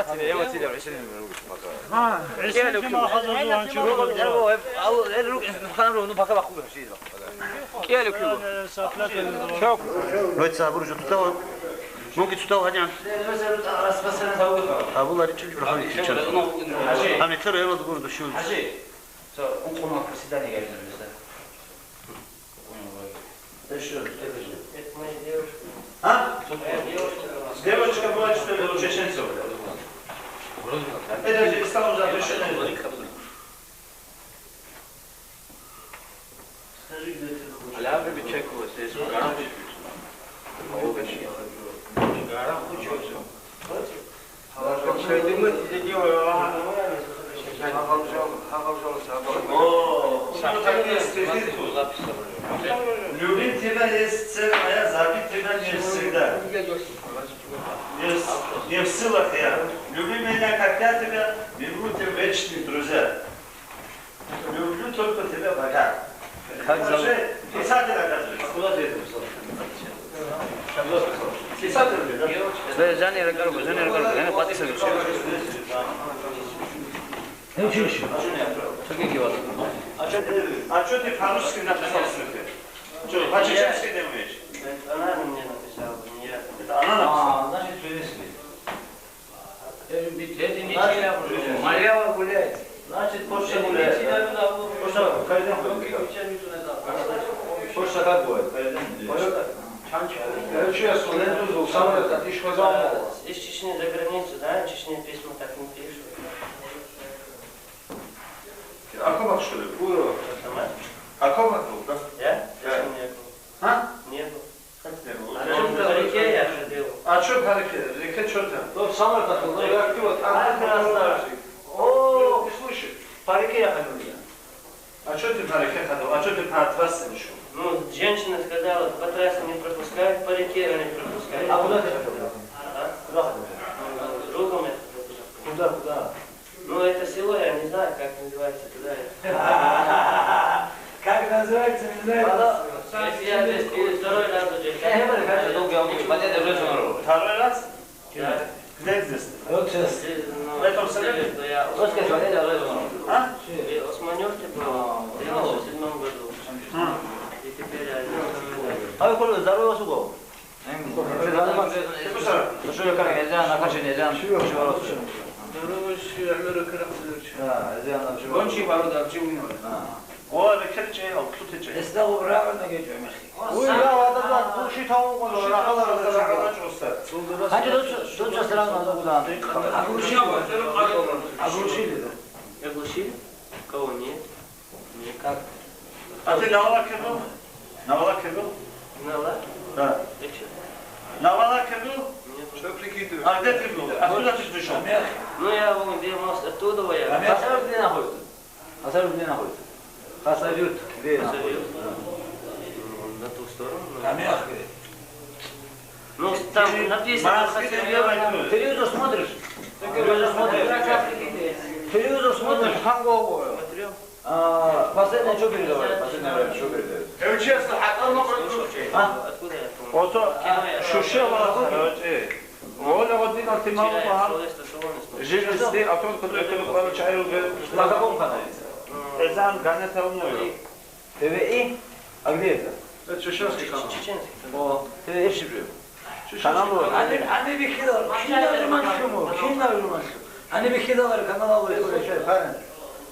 Эмоции решили пока. Если ну пока баху решили. Киалю кюбо. Шок. Лойца буржу тутао. ممكن تستوى هني أبو الله رجل يروح يشتغل. أنا ترى يلا تقول ده شو. حاجة. أنقل ما كسيداني قاعد نلبسه. إيش؟ ها؟ Девочка была что чеченцев. Это же стало запрещено. Скажи, где ты хочешь? Я бы чекал здесь. Гора хочешь? Любить тебя есть цель моя, забить тебя не всегда. Не в силах я. Люби меня, как я тебя, и будьте вечные друзья. Люблю только тебя богат. Как зовут? Писатель, оказывается. Куда ты это писал? Писатель, да? Жанни Ракарба, я написал все. Не учишь? Какие вас? А что ты по-русски написал? Что, по-чеченски не умеешь? Она мне написала, не я. Это она написала? Значит, принесли. Это не Чиля, Марьява гуляет. Значит, больше гуляет. Почта как будет? Из Чечни за границу, да? Чечне письма так не пишут. А как что ли? А как был, да? Я? Не был. А? Не был. Как не был? А что в реке я ходил? А что в реке? Реке что там? Ну, в самолет был, ну, я активно там. О, Не слышишь? по реке я ходил я. А что ты по реке ходил? А что ты по трассе не шел? Ну, женщина сказала, по трассе не пропускают, по реке не пропускают. А куда ты ходил? А? Куда ходил? Другом я ходил. Куда? Ну, это село, я не знаю, как называется, туда я. Как называется, не знаю. Если я здесь второй раз уже. Второй раз? Да. Где здесь? Вот сейчас. В этом селе? А? В Османёвке был в 97 году. И теперь я А вы здорово суго. Ты куда? Что я как нельзя, на каше нельзя. Гончий ворота, О, это керче, а кто ты че? Эстагу правильно говорю, мехи. Ой, я адамдар души тауын қойды, рақалар жоқса. Ханча тут же сразу надо куда? Оглушили, да? Оглушили? Кого нет? Никак. А ты на Валаке был? На Валаке был? Гнала? Да. И что? На Валаке был? Нет. Что прикидываешь? А где ты был? Откуда ты пришел? Ну я вон, где мост, оттуда я. Хасаров где находится? Хасаров где находится? Хасарют где находится? На ту сторону. Амяхи. Ну там написано Хасарют. Телевизор смотришь? Телевизор смотришь, Ханговую. Смотрел. Последнее что передавали? Последнее время что передавали? Честно, Откуда я помню? Ото Шушева, Оля година ти мало погано. Жили сте, а тот, который получаю На каком канале? Эзан Ганета Умною. ТВИ? А где это? Это чеченский канал. Чеченский. О, ТВИ Шибрев. Канал. Они бихидал, Они бихидал канал, правильно?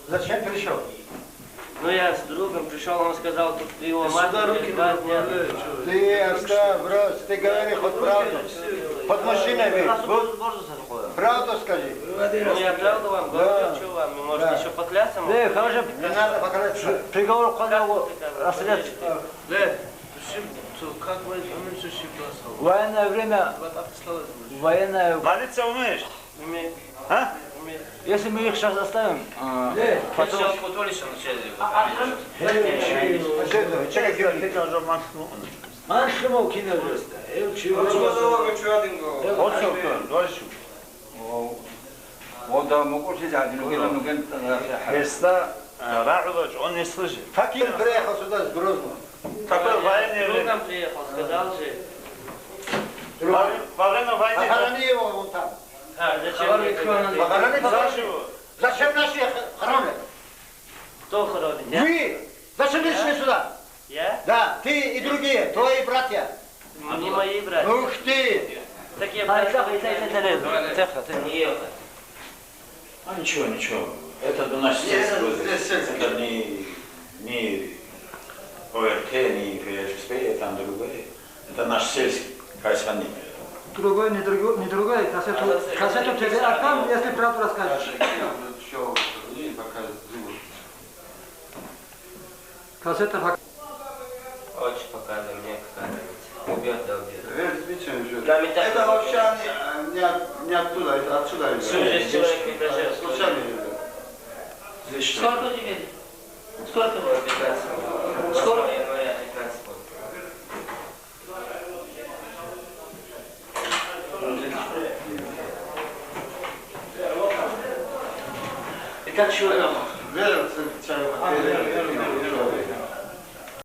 Зачем пришел? Ну я с другом пришел, он сказал, тут его мать 2 дня. Ты оставь, брось, ты говори хоть правду. Под машиной ведь. Правду скажи. Ну я правду вам говорю, что вам, вы можете еще поклясться? Да, хорошо. Не надо поклясться. Приговор к расстрелять. Как вы Военное время, военное... Молиться умеешь? Умею. А? Если мы их сейчас заставим, потом... Çekil gel tekrar zaman. Максимум кино просто. Места Рахудович, он не слышит. Факир приехал сюда с Грозного. Такой военный время. Другом приехал, сказал же. Во время войны. Похорони его вон там. Зачем наши хороны? Кто хоронит? Я? Вы! Зачем пришли сюда? Я? Да, ты и другие, твои братья. Не мои братья. Ух ты! Так я братья. Не ехать. А ничего, ничего. Это наш сельский. Это не ОРТ, не ФСБ, это другое. Это наш сельский корреспондент. Другой, не другой, кассету тебе отдам, если правду расскажешь. Кассета Очень показывай, мне как убьет, да убьет. Это вообще не оттуда, это отсюда. Здесь человек не дожил. Случайно. Сколько тебе? Сколько было 15? Скоро января 15 будет. Итак, чего? Верил, чаю.